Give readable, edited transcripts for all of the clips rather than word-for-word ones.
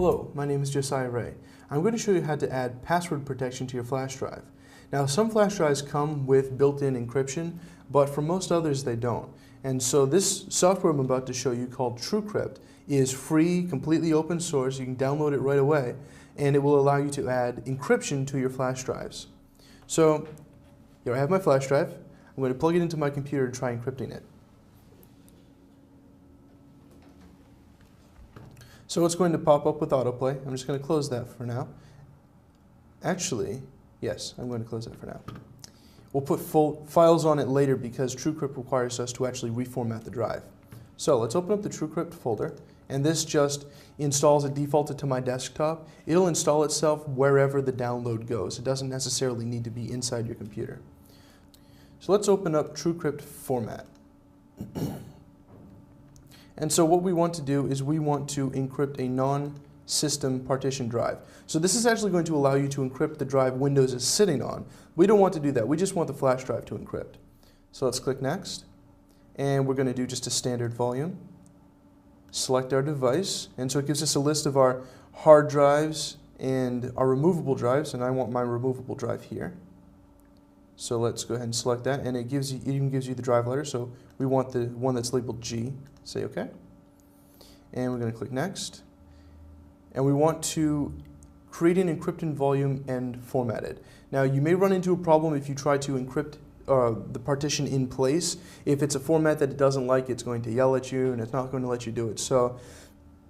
Hello, my name is Josiah Ray. I'm going to show you how to add password protection to your flash drive. Now, some flash drives come with built-in encryption, but for most others they don't. And so this software I'm about to show you, called TrueCrypt, is free, completely open source. You can download it right away, and it will allow you to add encryption to your flash drives. So here I have my flash drive. I'm going to plug it into my computer and try encrypting it. So it's going to pop up with autoplay. I'm just going to close that for now. Actually, yes, I'm going to close that for now. We'll put full files on it later because TrueCrypt requires us to actually reformat the drive. So let's open up the TrueCrypt folder, and this just installs it defaulted to my desktop. It'll install itself wherever the download goes. It doesn't necessarily need to be inside your computer. So let's open up TrueCrypt format. And so what we want to do is we want to encrypt a non-system partition drive. So this is actually going to allow you to encrypt the drive Windows is sitting on. We don't want to do that. We just want the flash drive to encrypt. So let's click Next. And we're going to do just a standard volume. Select our device. And so it gives us a list of our hard drives and our removable drives. And I want my removable drive here. So let's go ahead and select that, and it even gives you the drive letter. So we want the one that's labeled G. Say OK. And we're going to click Next. And we want to create an encrypted volume and format it. Now, you may run into a problem if you try to encrypt the partition in place. If it's a format that it doesn't like, it's going to yell at you, and it's not going to let you do it. So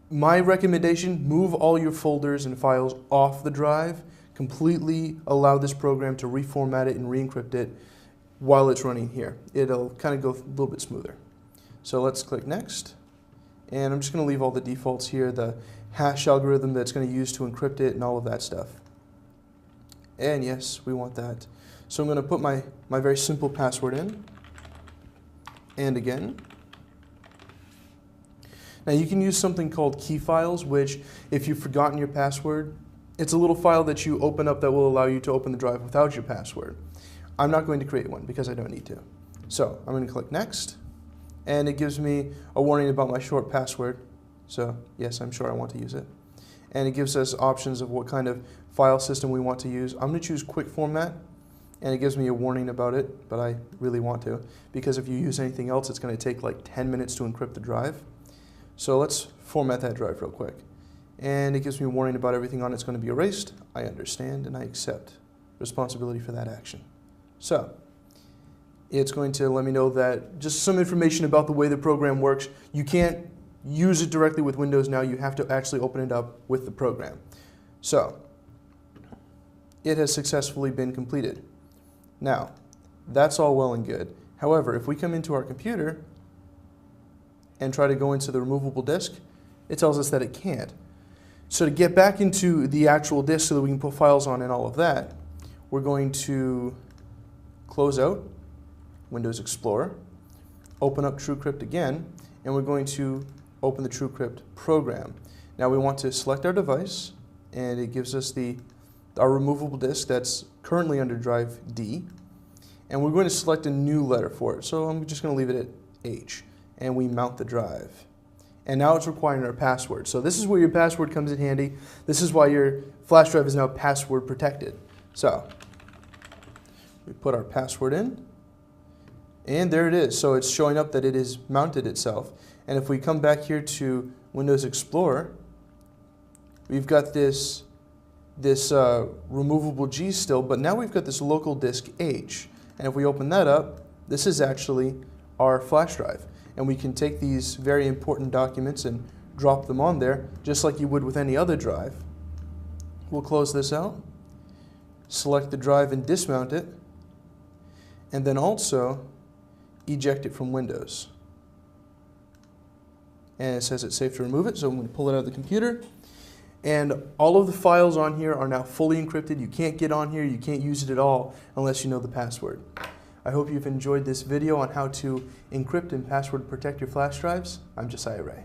my recommendation, move all your folders and files off the drive. Completely allow this program to reformat it and re-encrypt it while it's running here. It'll kind of go a little bit smoother. So let's click Next. And I'm just going to leave all the defaults here, the hash algorithm that's going to use to encrypt it and all of that stuff. And yes, we want that. So I'm going to put my very simple password in. And again. Now you can use something called key files, which if you've forgotten your password, it's a little file that you open up that will allow you to open the drive without your password. I'm not going to create one because I don't need to. So I'm going to click Next, and it gives me a warning about my short password. So yes, I'm sure I want to use it. And it gives us options of what kind of file system we want to use. I'm going to choose quick format, and it gives me a warning about it, but I really want to, because if you use anything else, it's going to take like 10 minutes to encrypt the drive. So let's format that drive real quick. And it gives me a warning about everything on it's going to be erased. I understand and I accept responsibility for that action. So it's going to let me know that just some information about the way the program works. You can't use it directly with Windows now. You have to actually open it up with the program. So it has successfully been completed. Now, that's all well and good. However, if we come into our computer and try to go into the removable disk, it tells us that it can't. So to get back into the actual disk so that we can put files on and all of that, we're going to close out Windows Explorer, open up TrueCrypt again, and we're going to open the TrueCrypt program. Now we want to select our device, and it gives us our removable disk that's currently under drive D, and we're going to select a new letter for it. So I'm just going to leave it at H, and we mount the drive. And now it's requiring our password. So this is where your password comes in handy. This is why your flash drive is now password protected. So we put our password in, and there it is. So it's showing up that it is mounted itself. And if we come back here to Windows Explorer, we've got this removable G still, but now we've got this local disk H. And if we open that up, this is actually our flash drive. And we can take these very important documents and drop them on there, just like you would with any other drive. We'll close this out, select the drive and dismount it, and then also eject it from Windows. And it says it's safe to remove it, so I'm going to pull it out of the computer. And all of the files on here are now fully encrypted. You can't get on here, you can't use it at all unless you know the password. I hope you've enjoyed this video on how to encrypt and password protect your flash drives. I'm Josiah Ray.